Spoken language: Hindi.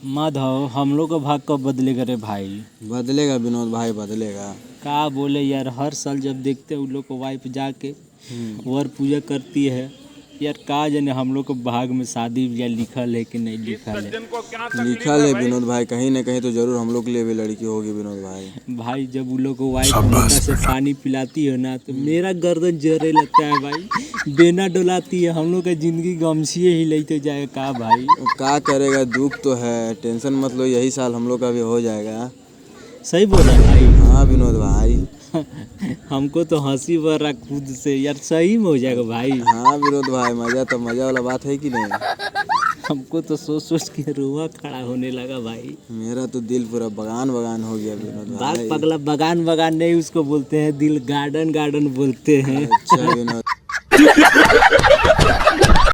माधव, हम लोग का भाग कब बदलेगा रे भाई? बदलेगा विनोद भाई, बदलेगा। का बोले यार, हर साल जब देखते हैं उन लोग को वाइफ जाके वर पूजा करती है यार, का जाने हम लोग को भाग में शादी ब्याह लिखल है कि नहीं लिखल है। लिखल है विनोद भाई, कहीं ना कहीं तो जरूर हम लोग के लिए भी लड़की होगी विनोद भाई। भाई जब उन लोग को वाइफ लोटा से पानी पिलाती है ना तो मेरा गर्दन जरे लगता है भाई। बेना डोलाती है, हम लोग का जिंदगी गमछिए ही लेते जाए का भाई। क्या करेगा, दुख तो है, टेंशन मत लो, यही साल हम लोग का भी हो जाएगा। सही बोला भाई। हाँ विनोद भाई। हमको तो हंसी बर रहा खुद से यार, सही में हो जाएगा भाई। हाँ विनोद भाई, मजा तो मजा वाला बात है कि नहीं। हमको तो सोच सोच के रोआ खड़ा होने लगा भाई। मेरा तो दिल पूरा बगान बगान हो गया विनोद बाग भाई। पगला, बगान बगान नहीं उसको बोलते हैं, दिल गार्डन गार्डन बोलते हैं। अच्छा विनोद